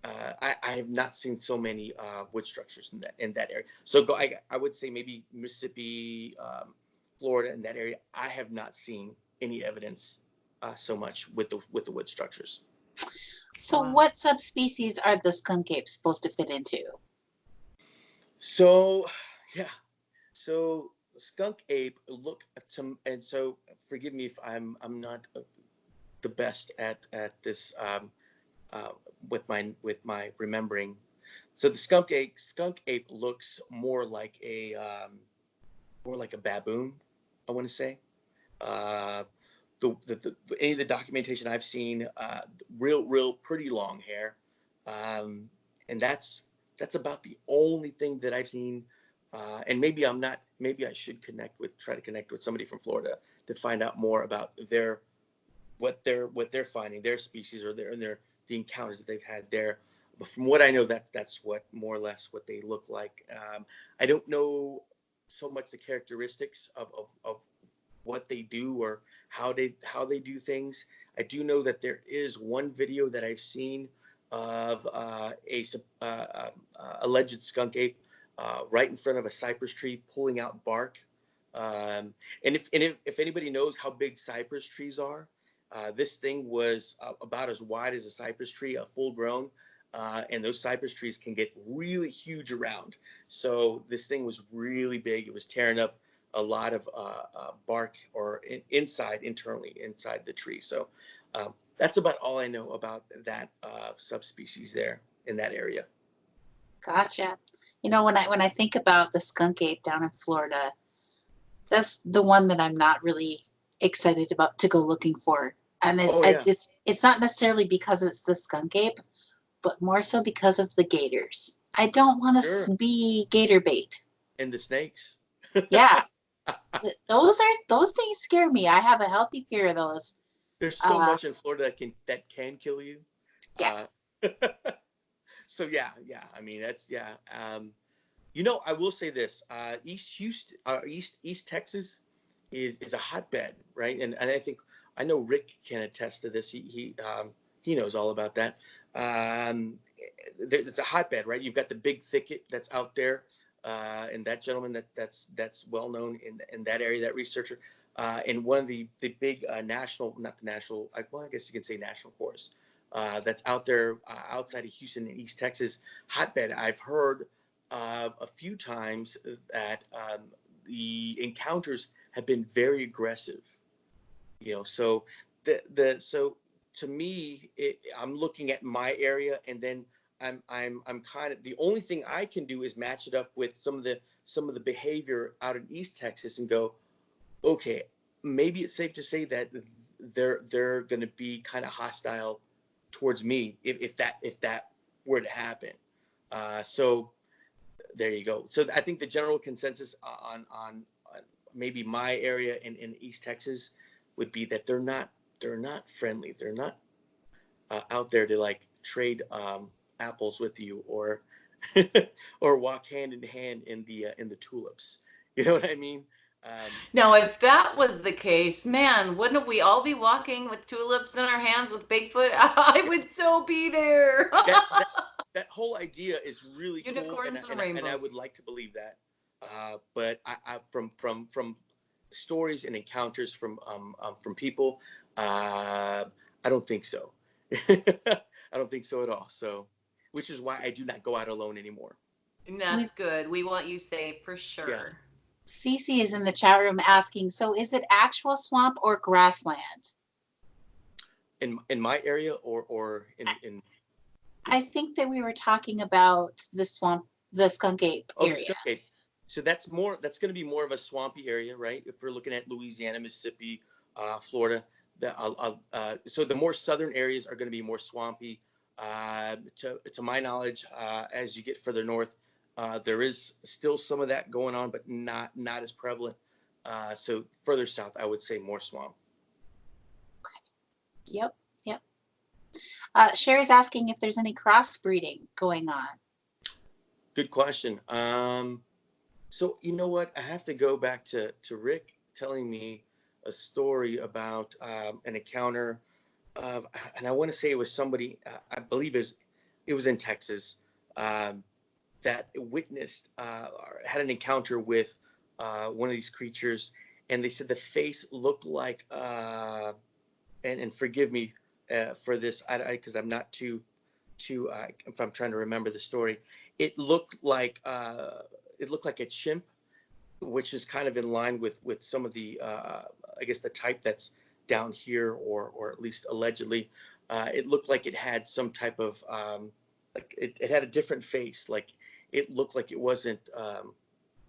I have not seen so many wood structures in that area. So I would say maybe Mississippi, Florida, in that area. I have not seen any evidence so much with the wood structures. So what subspecies are the skunk apes supposed to fit into? So skunk ape and so forgive me if I'm not the best at this with my remembering. So the skunk ape looks more like a baboon, I want to say. Any of the documentation I've seen, real pretty long hair, and that's about the only thing that I've seen. And maybe I should try to connect with somebody from Florida to find out more about what they're finding, their species, or the encounters that they've had there. But from what I know, that's what more or less what they look like. I don't know so much the characteristics of what they do or how they do things. I do know that there is one video that I've seen of a alleged skunk ape right in front of a cypress tree pulling out bark. And if anybody knows how big cypress trees are, this thing was about as wide as a cypress tree, full grown. And those cypress trees can get really huge around. So this thing was really big. It was tearing up a lot of bark or internally inside the tree. So that's about all I know about that subspecies there in that area. Gotcha. When I think about the skunk ape down in Florida, that's the one that I'm not really excited about to go looking for. And it's not necessarily because it's the skunk ape, but more so because of the gators. I don't want to be gator bait. And the snakes. Yeah. Those things scare me. I have a healthy fear of those. There's so much in Florida that can kill you. Yeah. So yeah. I mean, that's I will say this: East Texas is a hotbed, right? And I know Rick can attest to this. He knows all about that. It's a hotbed, right? You've got the big thicket that's out there. And that gentleman that's well known in that area, that researcher, and one of the big I guess you can say national forests that's out there outside of Houston in East Texas, hotbed. I've heard a few times that the encounters have been very aggressive. So so to me, I'm looking at my area, and then I'm kind of, the only thing I can do is match it up with some of the behavior out in East Texas and go, okay, maybe it's safe to say that they're going to be kind of hostile towards me if that were to happen. So there you go. So I think the general consensus on maybe my area in East Texas would be that they're not friendly. They're not out there to like trade apples with you or or walk hand in hand in the tulips. You know what I mean? Now, if that was the case, man, wouldn't we all be walking with tulips in our hands with Bigfoot? I would so be there. That whole idea is really cool, Unicorns and I rainbows. would like to believe that. But I from stories and encounters from people, I don't think so. I don't think so at all. So, which is why I do not go out alone anymore. And that's good. We want you safe for sure. Yeah. Cece is in the chat room asking, so is it actual swamp or grassland? In my area or in I think that we were talking about the swamp, the Skunk Ape area. the Skunk Ape. So that's going to be more of a swampy area, right? If we're looking at Louisiana, Mississippi, Florida, so the more southern areas are going to be more swampy. To my knowledge, as you get further north, there is still some of that going on, but not as prevalent. So further south, I would say more swamp. Yep. Sherry's asking if there's any crossbreeding going on. Good question. So you know what? I have to go back to Rick telling me a story about an encounter of, and I want to say it was somebody, I believe it was in Texas, that witnessed, had an encounter with one of these creatures, and they said the face looked like, and forgive me for this, because I'm not too, if I'm trying to remember the story, it looked like a chimp, which is kind of in line with some of the, I guess the type that's down here, or at least allegedly. It looked like it had some type of, like it had a different face. Like it looked like it wasn't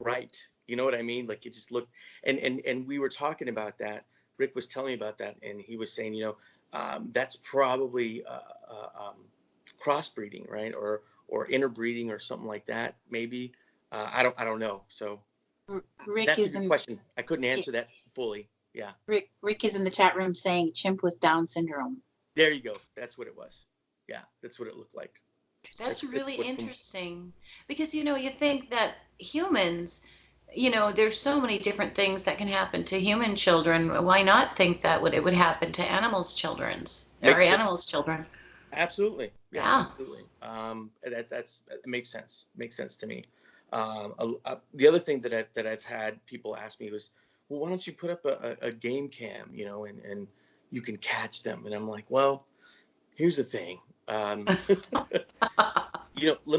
right. You know what I mean? Like it just looked, and we were talking about that. Rick was telling me about that, and he was saying, that's probably crossbreeding, right? Or interbreeding or something like that. Maybe. I don't know. So Rick that's is a good in, question. I couldn't answer that fully. Yeah. Rick is in the chat room saying chimp with Down syndrome. There you go. That's what it was. Yeah, that's what it looked like. That's really interesting because, you think that humans, there's so many different things that can happen to human children. Why not think that it would happen to animals' children? Absolutely. Yeah. Absolutely. That makes sense. Makes sense to me. The other thing that I've had people ask me was, well, why don't you put up a game cam, and you can catch them? And I'm like, well, here's the thing. Let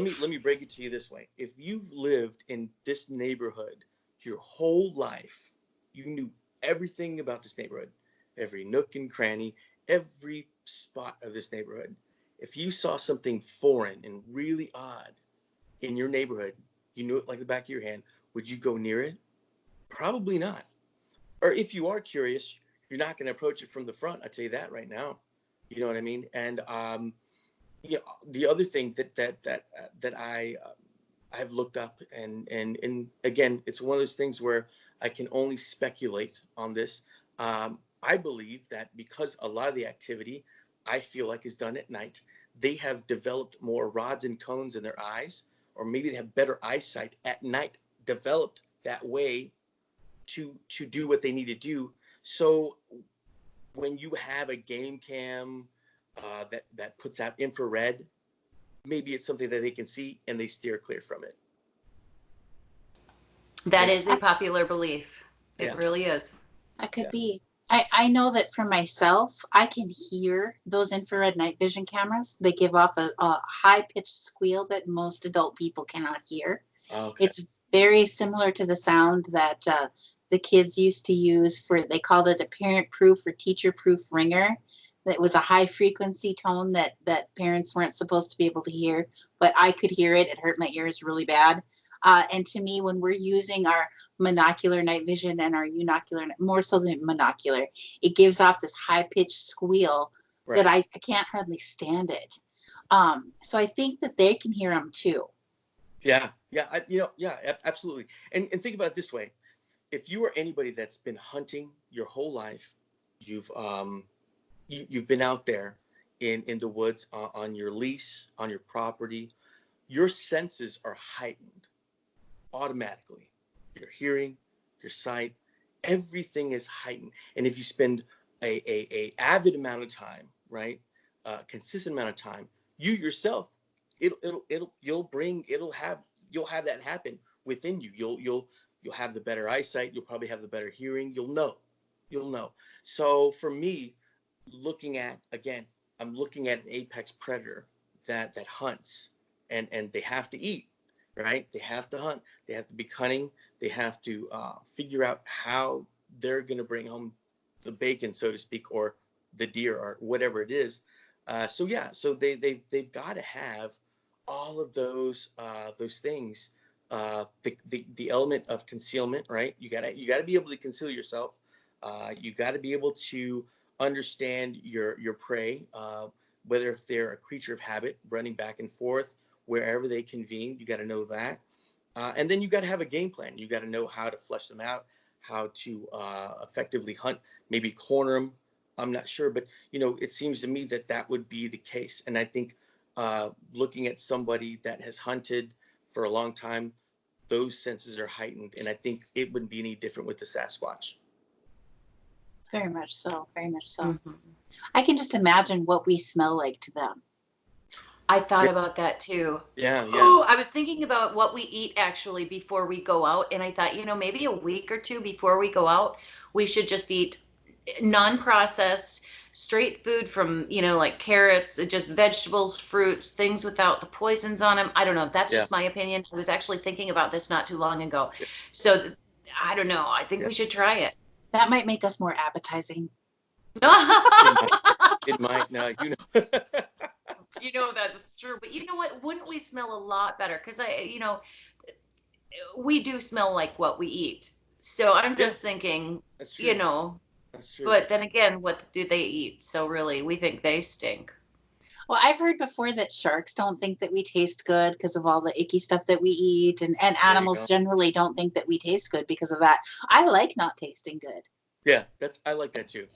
me break it to you this way. If you've lived in this neighborhood your whole life, you knew everything about this neighborhood, every nook and cranny, every spot of this neighborhood. If you saw something foreign and really odd in your neighborhood, you knew it like the back of your hand, would you go near it? Probably not. Or if you are curious, you're not going to approach it from the front. I tell you that right now. You know what I mean? And the other thing that I have looked up, and again, it's one of those things where I can only speculate on this. I believe that because a lot of the activity I feel like is done at night, they have developed more rods and cones in their eyes, or maybe they have better eyesight at night, developed that way to do what they need to do. So when you have a game cam that puts out infrared, maybe it's something that they can see and they steer clear from it. That is a popular belief. It really is. That could be. I know that for myself, I can hear those infrared night vision cameras. They give off a high-pitched squeal that most adult people cannot hear. Okay. It's very similar to the sound that the kids used to use they called it a parent-proof or teacher-proof ringer. that was a high frequency tone that parents weren't supposed to be able to hear, but I could hear it. It hurt my ears really bad. And to me, when we're using our monocular night vision and our unicular, more so than monocular, it gives off this high pitched squeal that I can't hardly stand it. So I think that they can hear them too. Yeah, absolutely. And think about it this way: if you are anybody that's been hunting your whole life, you've been out there in the woods on your lease, on your property, your senses are heightened automatically. Your hearing, your sight, everything is heightened. And if you spend a avid amount of time, right, consistent amount of time, you yourself, you'll have that happen within you. You'll have the better eyesight. You'll probably have the better hearing. You'll know. So for me, I'm looking at an apex predator that hunts, and they have to eat, right? They have to hunt. They have to be cunning. They have to figure out how they're going to bring home the bacon, so to speak, or the deer, or whatever it is. So they've got to have all of those things. The element of concealment, right? You gotta be able to conceal yourself. You got to be able to understand your prey, whether if they're a creature of habit, running back and forth wherever they convene. You got to know that, and then you got to have a game plan. You got to know how to flesh them out, how to effectively hunt, maybe corner them. I'm not sure, but it seems to me that would be the case. And I think looking at somebody that has hunted for a long time, those senses are heightened, and I think it wouldn't be any different with the Sasquatch. Very much so. Very much so. Mm-hmm. I can just imagine what we smell like to them. I thought about that too. Yeah. Oh, I was thinking about what we eat actually before we go out, and I thought, maybe a week or two before we go out, we should just eat non-processed, straight food from, like carrots, just vegetables, fruits, things without the poisons on them. I don't know. That's just my opinion. I was actually thinking about this not too long ago. Yeah. So I don't know. I think we should try it. That might make us more appetizing. It might. No, That's true. But you know what? Wouldn't we smell a lot better? Because we do smell like what we eat. So I'm just thinking, that's true. That's true. But then again, what do they eat? So really, we think they stink. Well, I've heard before that sharks don't think that we taste good because of all the icky stuff that we eat, and animals generally don't think that we taste good because of that. I like not tasting good. Yeah, I like that too.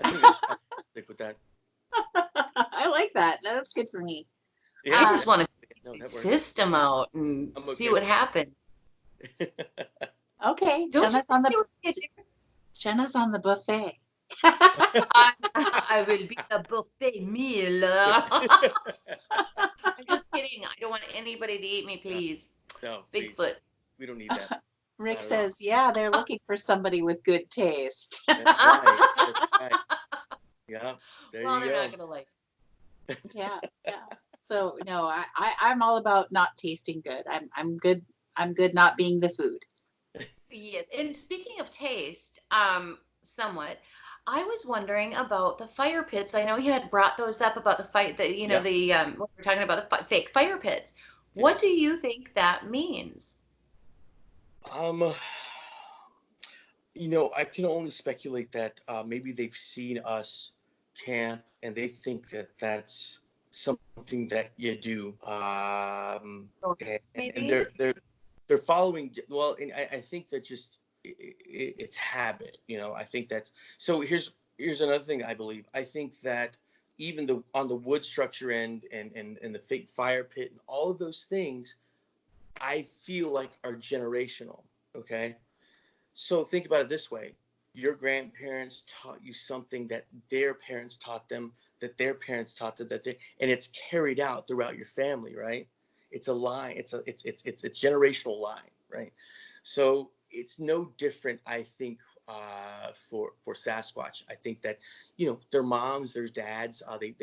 I think I'll stick with that. I like that. That's good for me. Yeah, I just want to system out and see what happens. Okay, Jenna's on the buffet. I will be the buffet meal. I'm just kidding. I don't want anybody to eat me, please. No, Bigfoot. Please. We don't need that. Rick says, they're looking for somebody with good taste. That's right. Yeah, there you go. They're not going to like it. Yeah. So, no, I'm all about not tasting good. I'm good. I'm good not being the food. Yes. And speaking of taste, somewhat, I was wondering about the fire pits. I know you had brought those up about the fight that, what we're talking about, the fake fire pits. Yeah. What do you think that means? I can only speculate that maybe they've seen us camp and they think that that's something that you do. And they're following. Well, and I think that just it's habit. I think that's so. Here's another thing I believe. I think that even on the wood structure end and the fake fire pit and all of those things, I feel like are generational. Okay, so think about it this way: your grandparents taught you something that their parents taught them, that their parents taught them, and it's carried out throughout your family, right? It's a line. It's a generational line, right? So it's no different, I think, for Sasquatch. I think that their moms, their dads, I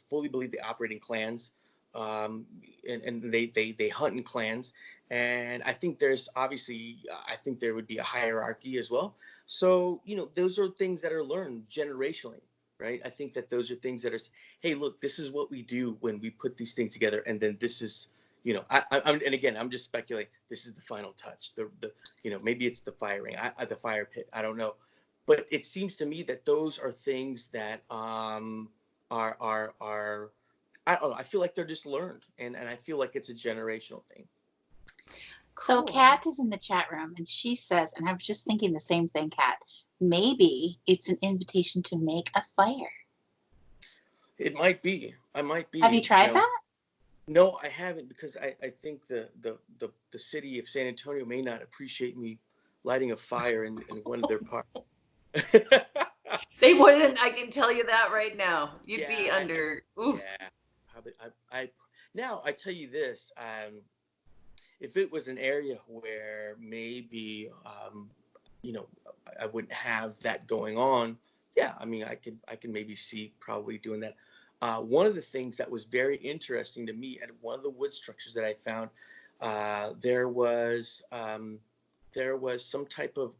fully believe they operate in clans, and they hunt in clans, and I think there's obviously I think there would be a hierarchy as well. So those are things that are learned generationally. right? I think that those are things that are, hey, look, this is what we do when we put these things together, and then this is, and again, I'm just speculating. This is the final touch. The maybe it's the firing, the fire pit. I don't know, but it seems to me that those are things that are I don't know. I feel like they're just learned, and I feel like it's a generational thing. So Cool. Kat is in the chat room and she says, and I was just thinking the same thing, Kat, maybe it's an invitation to make a fire. It might be. I might be. Have you tried that? No, I haven't, because I think the city of San Antonio may not appreciate me lighting a fire in one of their parks. They wouldn't. I can tell you that right now. You'd be Yeah, under. Oof. Yeah. Now I tell you this. If it was an area where maybe I wouldn't have that going on, yeah, I mean, I could maybe see probably doing that. One of the things that was very interesting to me at one of the wood structures that I found, there was some type of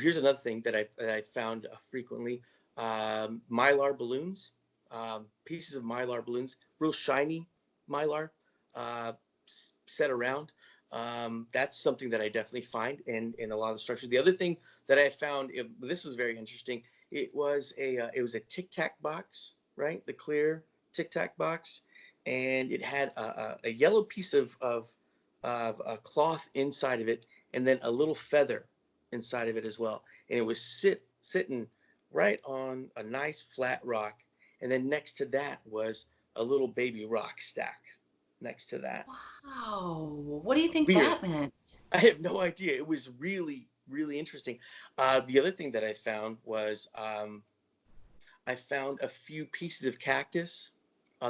here's another thing that I found frequently, mylar balloons, pieces of mylar balloons, real shiny mylar, set around. That's something that I definitely find in a lot of the structures. The other thing that I found, this was very interesting. It was a Tic Tac box, right? The clear Tic Tac box, and it had a yellow piece of a cloth inside of it, and then a little feather inside of it as well. And it was sitting right on a nice flat rock, and then next to that was a little baby rock stack next to that. Wow. What do you think Weird. that meant? I have no idea. It was really, really interesting. The other thing that I found was I found a few pieces of cactus.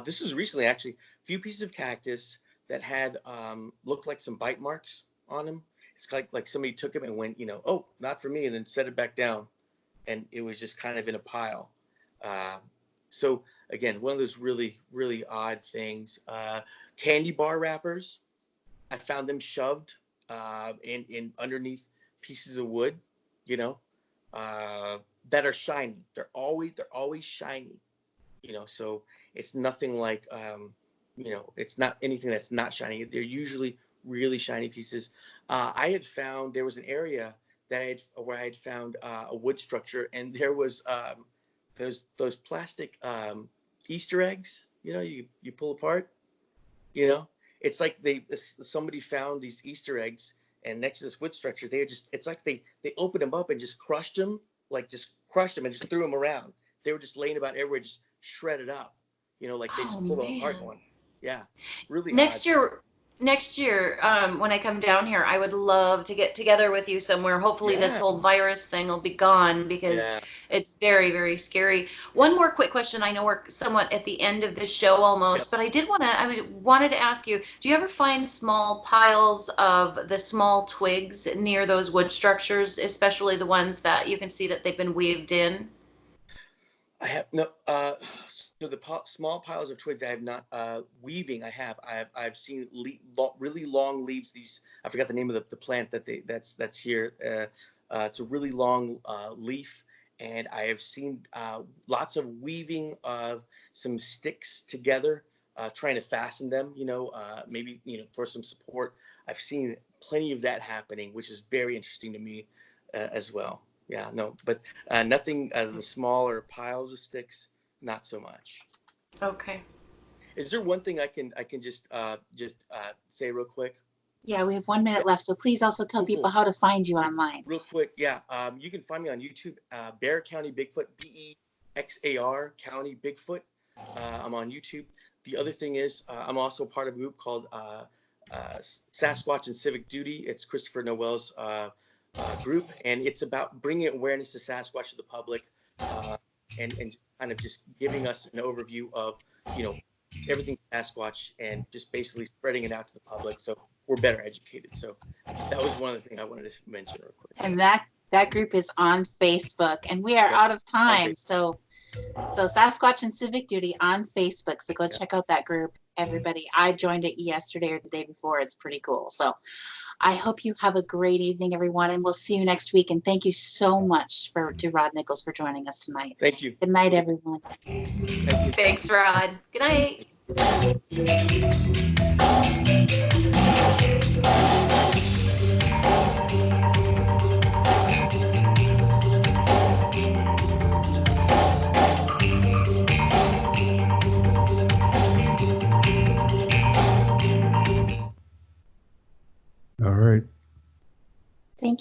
This was recently, actually, a few pieces of cactus that had looked like some bite marks on them. It's like somebody took them and went, oh, not for me, and then set it back down, and it was just kind of in a pile. So again, one of those really, really odd things. Candy bar wrappers, I found them shoved in underneath pieces of wood, that are shiny. They're always shiny, so it's nothing like, it's not anything that's not shiny. They're usually really shiny pieces. I had found, there was an area where I had found a wood structure, and there was those plastic Easter eggs, you pull apart, it's like somebody found these Easter eggs, and next to this wood structure, it's like they opened them up and just crushed them and just threw them around. They were just laying about everywhere, just shredded up, like they just pulled them apart one. Yeah, really Next odd. next year, when I come down here, I would love to get together with you somewhere. Hopefully this Yeah. whole virus thing will be gone, because Yeah. it's very, very scary. One more quick question. I know we're somewhat at the end of this show almost, but I wanted to ask you, do you ever find small piles of the small twigs near those wood structures, especially the ones that you can see that they've been weaved in? I have no. So the small piles of twigs I have not. Weaving I have. I've seen really long leaves. These, I forgot the name of the plant that's here. It's a really long leaf, and I have seen lots of weaving of some sticks together, trying to fasten them. Maybe for some support. I've seen plenty of that happening, which is very interesting to me as well. Yeah, no, but nothing. The smaller piles of sticks, not so much. Okay. Is there one thing I can just say real quick? Yeah, we have 1 minute left, so please also tell people how to find you online. Real quick, yeah. You can find me on YouTube, Bexar County Bigfoot, Bexar County Bigfoot. I'm on YouTube. The other thing is, I'm also part of a group called Sasquatch and Civic Duty. It's Christopher Noel's group, and it's about bringing awareness to Sasquatch to the public, and kind of just giving us an overview of everything Sasquatch, and just basically spreading it out to the public so we're better educated. So that was one of the things I wanted to mention real quick. And that group is on Facebook, and we are out of time. So Sasquatch and Civic Duty on Facebook. So go check out that group. everybody. I joined it yesterday or the day before. It's pretty cool. So I hope you have a great evening, everyone, and we'll see you next week. And thank you so much to Rod Nichols for joining us tonight. Thank you. Good night, everyone. Thank you. Thanks, Rod. Good night. All right.